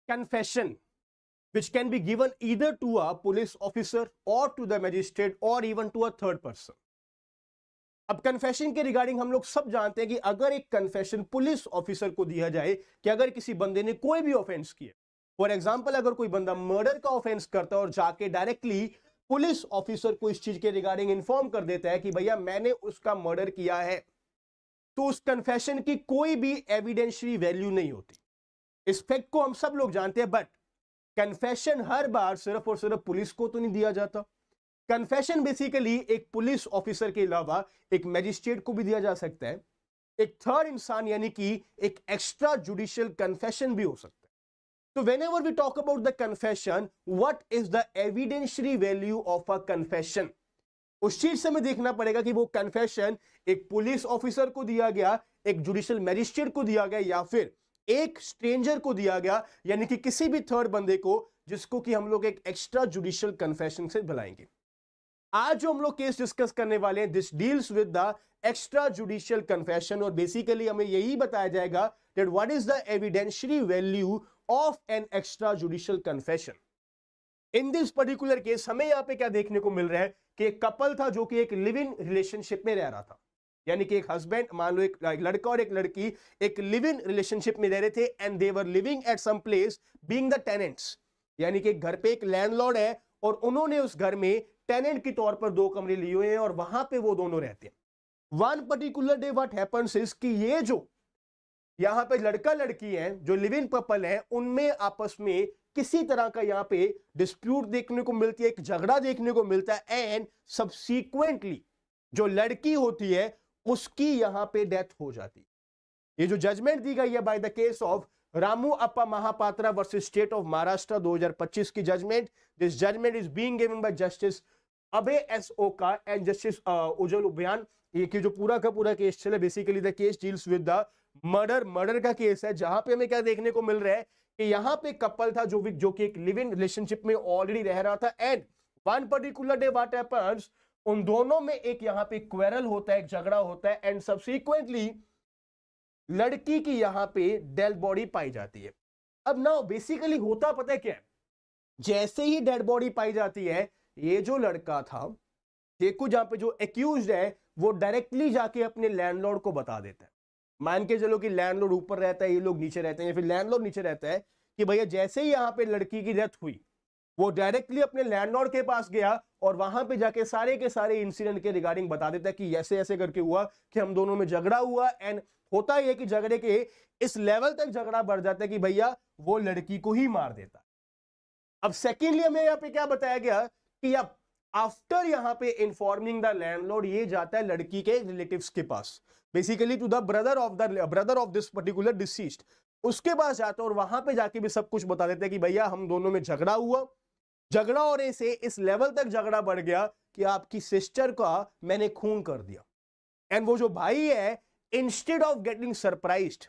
confession which can be given either to a police officer or to the magistrate or even to a third person. अब confession के regarding हम लोग सब जानते हैं कि अगर एक कन्फेशन पुलिस ऑफिसर को दिया जाए कि अगर किसी बंदे ने कोई भी ऑफेंस किया, फॉर एग्जांपल अगर कोई बंदा मर्डर का ऑफेंस करता है और जाके डायरेक्टली पुलिस ऑफिसर को इस चीज के रिगार्डिंग इन्फॉर्म कर देता है कि भैया मैंने उसका मर्डर किया है, तो उस कन्फेशन की कोई भी एविडेंशियरी वैल्यू नहीं होती। इस फैक्ट को हम सब लोग जानते हैं, बट कन्फेशन हर बार सिर्फ और सिर्फ पुलिस को तो नहीं दिया जाता। कन्फेशन बेसिकली एक पुलिस ऑफिसर के अलावा एक मैजिस्ट्रेट को भी दिया जा सकता है, एक थर्ड इंसान यानी कि एक एक्स्ट्रा जुडिशियल कन्फेशन भी हो सकता है। तो whenever we talk about the confession, what is the evidentiary value of a confession, उस चीज से हमें देखना पड़ेगा कि वो कन्फेशन एक पुलिस ऑफिसर को दिया गया, एक जुडिशियल मैजिस्ट्रेट को दिया गया, या फिर एक स्ट्रेंजर को दिया गया, यानी कि किसी भी थर्ड बंदे को, जिसको कि हम लोग एक एक्स्ट्रा जुडिशियल कन्फेशन से बुलाएंगे। आज जो हम लोग केस डिस्कस करने वाले हैं, this deals with the extra judicial confession, और बेसिकली हमें यही बताया जाएगा that what is the evidentiary value of an extra judicial confession. In this particular case हमें यहां पे क्या देखने को मिल रहा है कि एक कपल था जो कि एक लिव इन रिलेशनशिप में रह रहा था, यानी कि एक हस्बैंड, मान लो एक लड़का और एक लड़की एक लिव इन रिलेशनशिप में रह रहे थे, and they were living at some place being the tenants, यानी कि घर पे एक लैंडलॉर्ड है और उन्होंने उस घर में टेनेंट के तौर पर 2 कमरे लिए हुए हैं और वहां पे वो दोनों रहते हैं। One particular day what happens is कि ये जो यहां पे लड़का लड़की है, जो लिव इन कपल है, उनमें आपस में किसी तरह का यहां पे डिस्प्यूट देखने को मिलती है, एक झगड़ा देखने को मिलता है, एंड सब्सीक्वेंटली जो लड़की होती है उसकी यहां पे डेथ हो जाती है। ये जो जजमेंट दी गई है by the case of Ramu Appa Mahapatra versus state of Maharashtra 2025 की judgment, this judgment is being given by justice Abhay S Oka and justice Ujjal Bhuyan. ये कि जो पूरा का पूरा केस चले, basically the case deals with the murder का केस है, जहां पे हमें क्या देखने को मिल रहा है कि यहां पे कपल था जो कि एक लिव इन रिलेशनशिप में ऑलरेडी रह रहा था, and one particular day what happens, उन दोनों में एक यहां पे क्वेरल होता है, एक झगड़ा होता है, एंड सब्सीक्वेंटली लड़की की यहां पे डेड बॉडी पाई जाती है। अब नाउ बेसिकली होता पता है क्या है, जैसे ही डेड बॉडी पाई जाती है, ये जो लड़का था, देखो जहां पे जो एक्यूज्ड है, वो डायरेक्टली जाके अपने लैंडलॉर्ड को बता देता है। मान के चलो कि लैंडलॉर्ड ऊपर रहता है, ये लोग नीचे रहते हैं, या फिर लैंडलॉर्ड नीचे रहता है, कि भैया जैसे ही यहां पे लड़की की डेथ हुई, वो डायरेक्टली अपने लैंडलॉर्ड के पास गया और वहां पे जाके सारे के सारे इंसिडेंट के रिगार्डिंग बता देता है कि ऐसे ऐसे करके हुआ कि हम दोनों में झगड़ा हुआ, एंड होता है कि झगड़े के इस लेवल तक झगड़ा बढ़ जाता है कि भैया वो लड़की को ही मार देता है। अब सेकेंडली हमें यहाँ पे क्या बताया गया कि अब आफ्टर यहां पे इन्फॉर्मिंग द लैंडलॉर्ड, ये जाता है लड़की के रिलेटिव्स के पास, basically to the brother of this particular deceased, उसके पास जाता है और वहां पे जाके भी सब कुछ बता देते हैं कि भैया हम दोनों में झगड़ा हुआ, झगड़ा होने से इस लेवल तक झगड़ा बढ़ गया कि आपकी सिस्टर का मैंने खून कर दिया। एंड वो जो भाई है, instead of getting surprised,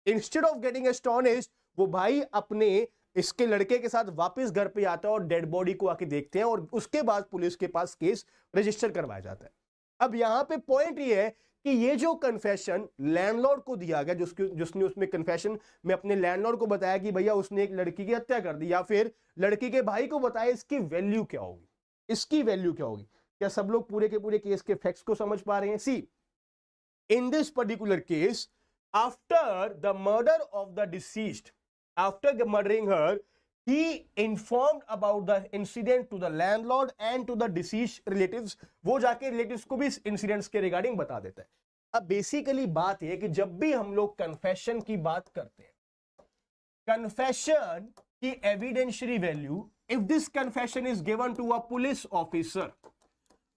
instead of getting astonished, वो भाई अपने इसके लड़के के साथ वापस घर पे आता है और डेड बॉडी को आके देखते हैं, और उसके बाद पुलिस के पास केस रजिस्टर करवाया जाता है। अब यहां पे पॉइंट ये है कि ये जो कन्फेशन लैंडलॉर्ड को दिया गया, जिसने उसमें कन्फेशन में अपने लैंडलॉर्ड को बताया कि भैया उसने एक लड़की की हत्या कर दी, या फिर लड़की के भाई को बताया, इसकी वैल्यू क्या होगी, इसकी वैल्यू क्या होगी। क्या सब लोग पूरे के पूरे केस के फैक्ट्स को समझ पा रहे हैं? See, in this particular case, after the murder of the deceased, after murdering her, he informed about the incident to the landlord and to the deceased relatives. वो जाके रिलेटिव्स को भी इंसिडेंट्स के रिगार्डिंग बता देता है। अब बेसिकली बात है कि जब भी हम लोग कन्फेशन की बात करते हैं, कन्फेशन की evidentiary value, if this confession is given to a police officer,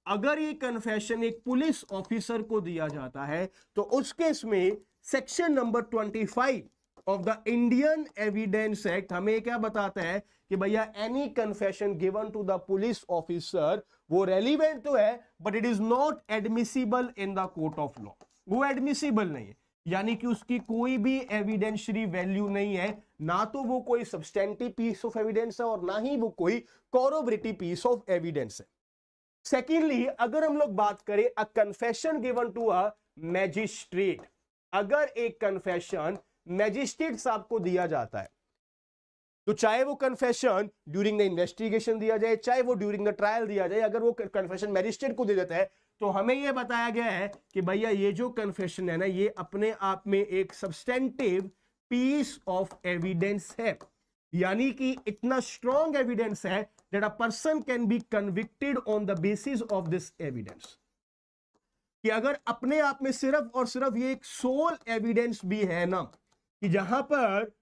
अगर ये कन्फेशन एक पुलिस ऑफिसर को दिया जाता है, तो उस केस में section number 25 of the Indian evidence act हमें क्या बताता है कि भैया any confession given to the police officer, वो रेलिवेंट तो है, but it is not admissible in the court of law, वो एडमिसिबल नहीं है, यानी कि उसकी कोई भी एविडेंशियरी वैल्यू नहीं है, ना तो वो कोई सब्सटेंटिव पीस ऑफ एविडेंस है और ना ही वो कोई कॉरोबरेटिव पीस ऑफ एविडेंस है। सेकेंडली, अगर हम लोग बात करें a confession given to a magistrate, अगर एक कन्फेशन मैजिस्ट्रेट साहब को दिया जाता है, तो चाहे वो कन्फेशन ड्यूरिंग द इन्वेस्टिगेशन दिया जाए, चाहे वो ड्यूरिंग द ट्रायल दिया जाए, अगर वो कन्फेशन मैजिस्ट्रेट को दे देता है तो हमें ये बताया गया है कि भैया ये जो कन्फेशन है ना, ये अपने आप में एक सब्सटेंटिव पीस ऑफ एविडेंस है, यानी कि इतना स्ट्रॉन्ग एविडेंस है that a person can be convicted on the basis of this evidence, कि अगर अपने आप में सिर्फ और सिर्फ ये एक सोल एविडेंस भी है ना, कि जहां पर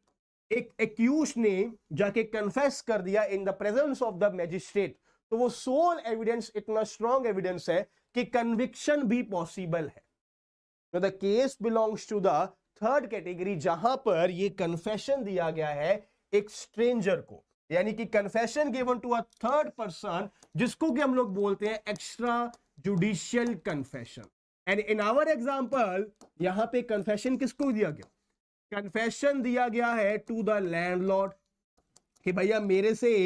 एक एक्यूज ने जाके कन्फेस कर दिया in the presence of the magistrate, तो वो सोल एविडेंस इतना स्ट्रॉन्ग एविडेंस है कि कन्विक्शन भी पॉसिबल है। The case belongs to the third category, जहां पर ये कन्फेशन दिया गया है एक स्ट्रेंजर को, यानी कि confession given to a third person, जिसको कि हम लोग बोलते हैं extra judicial confession. And in our example यहां पे कन्फेशन किसको दिया गया? कन्फेशन दिया गया है टू द लैंडलॉर्ड, कि भैया मेरे से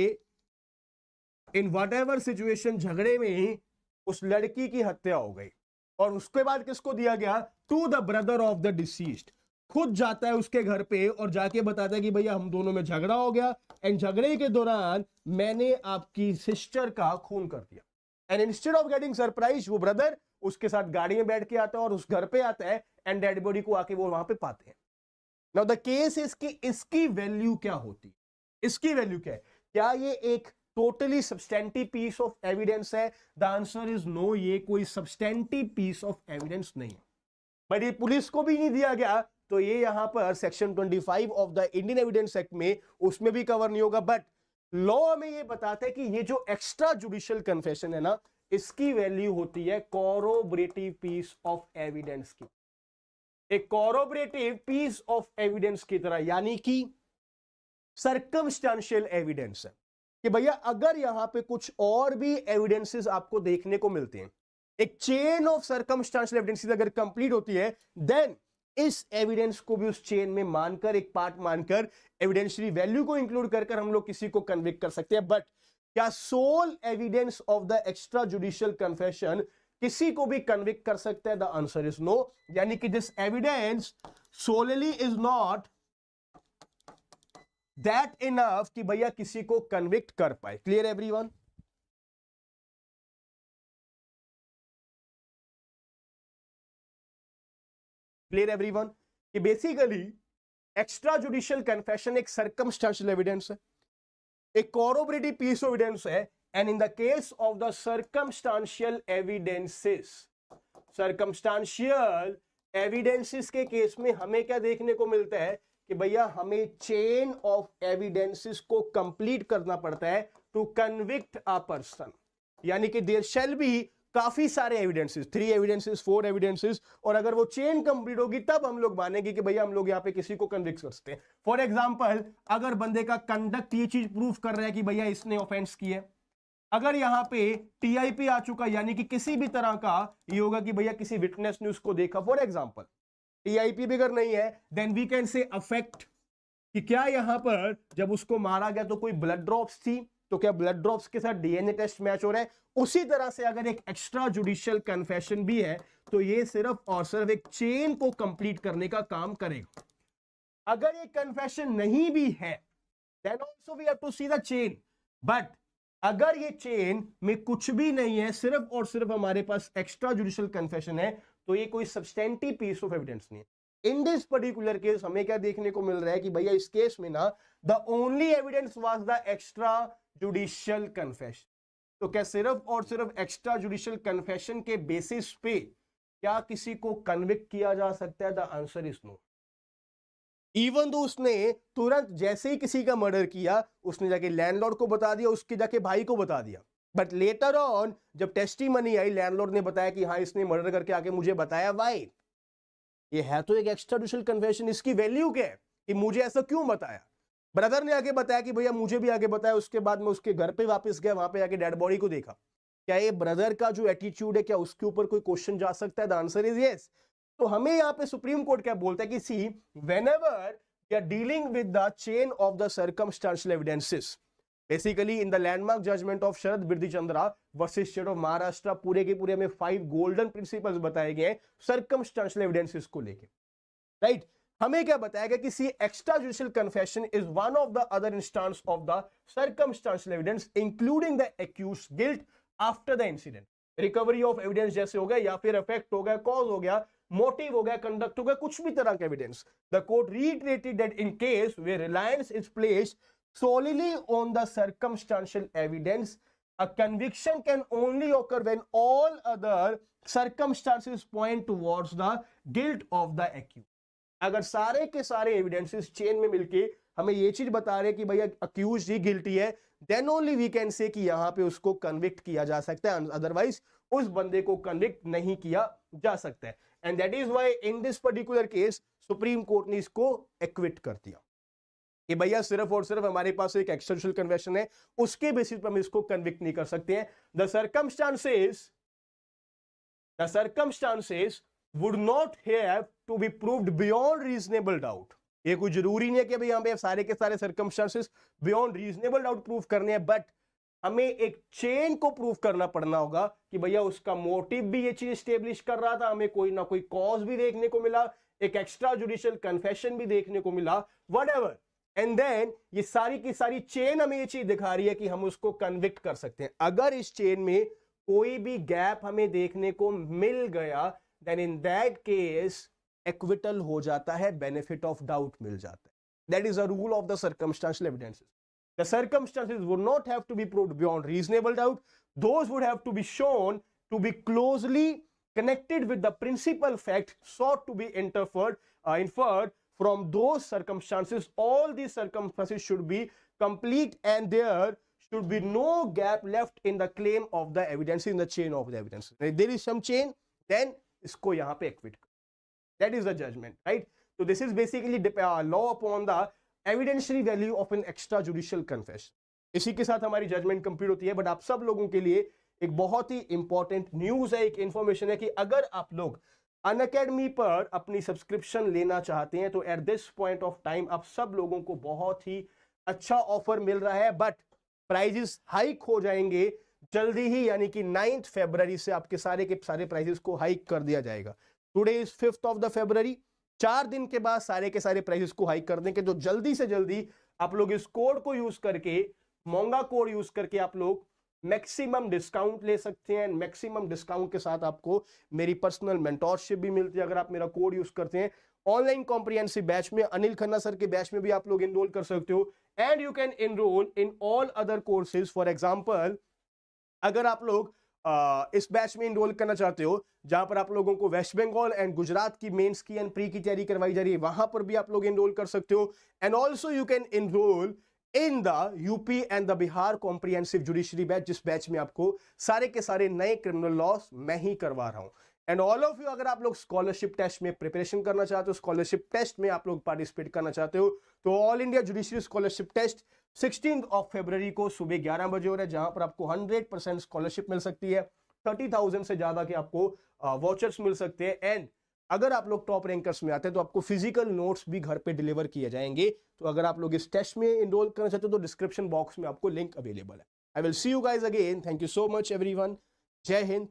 इन वट एवर सिचुएशन झगड़े में उस लड़की की हत्या हो गई। और उसके बाद किसको दिया गया? To the brother of the deceased, खुद जाता है उसके घर पे और जाके बताता है कि भैया हम दोनों में झगड़ा हो गया एंड झगड़े के दौरान मैंने आपकी सिस्टर का खून कर दिया। And instead of getting surprise, वो ब्रदर उसके साथ गाड़ी में बैठ के आता है और उस घर पे आता है एंड डेड बॉडी को आके वो वहां पे पाते हैं। नाउ द केस इज कि इसकी वैल्यू क्या होती है? इसकी वैल्यू क्या है? क्या ये एक totally substantive piece of evidence है? द आंसर इज नो, ये कोई सब्सटेंटिव पीस ऑफ एविडेंस नहीं है। बट ये पुलिस को भी नहीं दिया गया, तो ये यहां पर section 25 of the Indian evidence act में उसमें भी कवर नहीं होगा। बट लॉ में ये बताता है कि ये जो एक्स्ट्रा जुडिशियल कन्फेशन है ना, इसकी वैल्यू होती है कोरोबरेटिव पीस ऑफ एविडेंस की, एक कोरोबरेटिव पीस ऑफ एविडेंस की तरह, यानी कि सर्कमस्टेंशियल एविडेंस है कि भैया अगर यहां पे कुछ और भी एविडेंसेस आपको देखने को मिलते हैं, एक चेन ऑफ सर्कमस्टेंशियल एविडेंसेस अगर कंप्लीट होती है, देन इस एविडेंस को भी उस चेन में मानकर, एक पार्ट मानकर, एविडेंशियरी वैल्यू को इंक्लूड कर हम लोग किसी को कन्विक्ट कर सकते हैं। बट क्या sole evidence of the extra judicial confession किसी को भी कन्विक्ट कर सकता है? द आंसर इज नो, यानी कि this evidence solely is not that enough कि भैया किसी को कन्विक्ट कर पाए। Clear everyone? Clear everyone? कि बेसिकली एक्स्ट्रा जुडिशियल कन्फेशन एक सर्कमस्टेंशियल एविडेंस है, एक कोरोबरेटिव पीस ऑफ एविडेंस है। And in the case of the circumstantial evidences के केस में हमें क्या देखने को मिलता है कि भैया हमें चेन ऑफ एविडेंसेस को कंप्लीट करना पड़ता है टू कन्विक्ट अ पर्सन, यानी कि देयर शैल बी काफी सारे एविडेंसेस, 3 एविडेंसेस, 4 एविडेंसेस, और अगर वो चेन कंप्लीट होगी तब हम लोग मानेंगे कि भैया हम लोग यहाँ पे किसी को कन्विक्ट कर सकते हैं। फॉर एग्जांपल, अगर बंदे का कंडक्ट ये चीज प्रूफ कर रहा है कि भैया इसने ऑफेंस किया है, अगर यहाँ पे टीआईपी आ चुका, यानी कि किसी भी तरह का ये होगा कि भैया किसी विटनेस ने उसको देखा, फॉर एग्जांपल टीआईपी भी अगर नहीं है, then we can say affect, कि क्या यहां पर जब उसको मारा गया तो कोई ब्लड ड्रॉप्स थी, तो क्या ब्लड ड्रॉप्स के साथ डीएनए टेस्ट मैच हो रहा है? उसी तरह से अगर एक एक्स्ट्रा जुडिशियल कन्फेशन भी है तो ये सिर्फ और सिर्फ एक चेन को कंप्लीट करने का काम करेगा। अगर ये कन्फेशन नहीं भी है, then also we have to see the chain. But अगर ये चेन में कुछ भी नहीं है, सिर्फ और सिर्फ हमारे पास एक्स्ट्रा जुडिशियल कन्फेशन है, तो ये कोई सब्सटेंटिव पीस ऑफ एविडेंस नहीं है। इन दिस पर्टिकुलर केस हमें क्या देखने को मिल रहा है कि भैया इस केस में ना the only evidence was the extra judicial confession. तो क्या सिर्फ और सिर्फ एक्स्ट्रा जुडिशियल कन्फेशन के बेसिस पे क्या किसी को कन्विक्ट किया जा सकता है? The answer is no. Even though उसने तुरंत जैसे ही किसी का मर्डर किया, उसने जाके लैंडलॉर्ड को बता दिया, उसके जाके भाई को बता दिया, बट लेटर ऑन जब टेस्टिमनी आई, लैंडलॉर्ड ने बताया कि हाँ इसने मर्डर करके आके मुझे बताया। वाई? ये है तो एक एक्स्ट्रा जुडिशियल कन्फेशन। इसकी वैल्यू क्या है कि मुझे ऐसा क्यों बताया? ब्रदर ने आगे बताया कि भैया मुझे भी आगे बताया, उसके बाद मैं उसके घर पे वापस गया, वहां पे आके डेड बॉडी को देखा। क्या ये ब्रदर का जो एटीट्यूड है, क्या उसके ऊपर कोई क्वेश्चन जा सकता है? The answer is yes. तो हमें यहाँ पे सुप्रीम कोर्ट क्या बोलता है कि see whenever you are dealing with the chain of the circumstantial evidences, basically in the landmark judgment of Sharad Birdhi Chandra versus state of Maharashtra, पूरे के पूरे में 5 गोल्डन प्रिंसिपल्स बताए गए सर्कमस्टेंशियल एविडेंसेस को लेके, राइट? हमें क्या बताया गया कि see extra judicial confession is one of the other instance of the circumstantial evidence including the accused guilt after the incident. Recovery of evidence जैसे हो गया, या फिर इफेक्ट हो गया, कॉज हो गया, मोटिव हो गया, कंडक्ट हो गया, कुछ भी तरह का evidence. The court reiterated that in case where reliance is placed solely on the circumstantial evidence, a conviction can only occur when all other circumstances point towards the guilt of the accused। अगर सारे के सारे evidences chain में मिलके हमें ये चीज बता रहे कि भैया अक्यूज ही गिल्टी है, then only we can say कि यहां पे उसको कन्विक्ट किया जा सकता है, अदरवाइज उस बंदे को कन्विक्ट नहीं किया जा सकता है। And that is why in this particular case supreme court ने इसको एक्विट कर दिया कि भैया सिर्फ और सिर्फ हमारे पास एक एक्सटेंशियल कन्वेशन है, उसके बेसिस पर हम इसको कन्विक्ट नहीं कर सकते हैं। The circumstances would not have to be proved beyond reasonable doubt। ये कोई जरूरी नहीं है कि भाई यहाँ पे सारे के सारे circumstances beyond reasonable doubt prove करने हैं, बट हमें एक चेन को प्रूव करना पड़ना होगा कि भैया उसका मोटिव भी ये चीज स्टेब्लिश कर रहा था, हमें कोई ना कोई कॉज भी देखने को मिला, एक एक्स्ट्रा जुडिशियल कन्फेशन भी देखने को मिला, व्हाटएवर, एंड देन ये सारी की सारी चेन हमें ये चीज दिखा रही है कि हम उसको कन्विक्ट कर सकते हैं। अगर इस चेन में कोई भी गैप हमें देखने को मिल गया, then in that case acquittal हो जाता है, benefit of doubt मिल जाता है। That is a rule of the circumstantial evidences। The circumstances would not have to be proved beyond reasonable doubt, those would have to be shown to be closely connected with the principal fact sought to be inferred from those circumstances। All these circumstances should be complete and there should be no gap left in the claim of the evidence, in the chain of the evidence। If there is some chain, then इसको यहां पे acquit कर, that is the judgement, right. तो this is basically law upon the evidentiary value of an extra judicial confession. इसी के साथ हमारी judgement complete होती है। बट आप सब लोगों के लिए एक बहुत ही इंपॉर्टेंट न्यूज है, एक इंफॉर्मेशन है कि अगर आप लोग अनअकैडमी पर अपनी सब्सक्रिप्शन लेना चाहते हैं तो at this point of time आप सब लोगों को बहुत ही अच्छा ऑफर मिल रहा है, बट प्राइजेस हाइक हो जाएंगे जल्दी ही, यानी कि 9 फरवरी से आपके सारे के सारे प्राइसेस को हाइक कर दिया जाएगा। Today is 5th of the फरवरी, 4 दिन के बाद सारे के सारे प्राइसेस को हाइक कर देंगे। तो जल्दी से जल्दी आप लोग इस कोड को यूज करके, मोंगा कोड यूज करके आप लोग मैक्सिमम डिस्काउंट ले सकते हैं। मैक्सिमम डिस्काउंट के साथ आपको मेरी पर्सनल मेंटोरशिप भी मिलती है अगर आप मेरा कोड यूज करते हैं। ऑनलाइन कॉम्प्रिहेंसिव बैच में, अनिल खन्ना सर के बैच में भी आप लोग एनरोल कर सकते हो, and you can enrol in all other courses. For example, अगर आप लोग इस बैच में इनरोल करना चाहते हो जहां पर आप लोगों को वेस्ट बंगाल एंड गुजरात की मेंस की एंड प्री की तैयारी करवाई जा रही है, वहां पर भी आप लोग इनरोल कर सकते हो। And also you can enrol in the UP and the Bihar comprehensive judiciary batch, जिस बैच में आपको सारे के सारे नए क्रिमिनल लॉस मैं ही करवा रहा हूं। एंड ऑल ऑफ यू, अगर आप लोग स्कॉलरशिप टेस्ट में प्रिपरेशन करना चाहते हो, स्कॉलरशिप टेस्ट में आप लोग पार्टिसिपेट करना चाहते हो, तो all India judiciary scholarship test 16 फरवरी को सुबह 11 बजे हो रहा है, जहां पर आपको 100% स्कॉलरशिप मिल सकती है। 30,000 से ज्यादा के आपको वाउचर्स मिल सकते हैं। एंड अगर आप लोग टॉप रैंकर्स में आते हैं तो आपको फिजिकल नोट्स भी घर पे डिलीवर किए जाएंगे। तो अगर आप लोग इस टेस्ट में एनरोल करना चाहते हो तो डिस्क्रिप्शन बॉक्स में आपको लिंक अवेलेबल है। I will see you guys again. Thank you so much everyone. जय हिंद,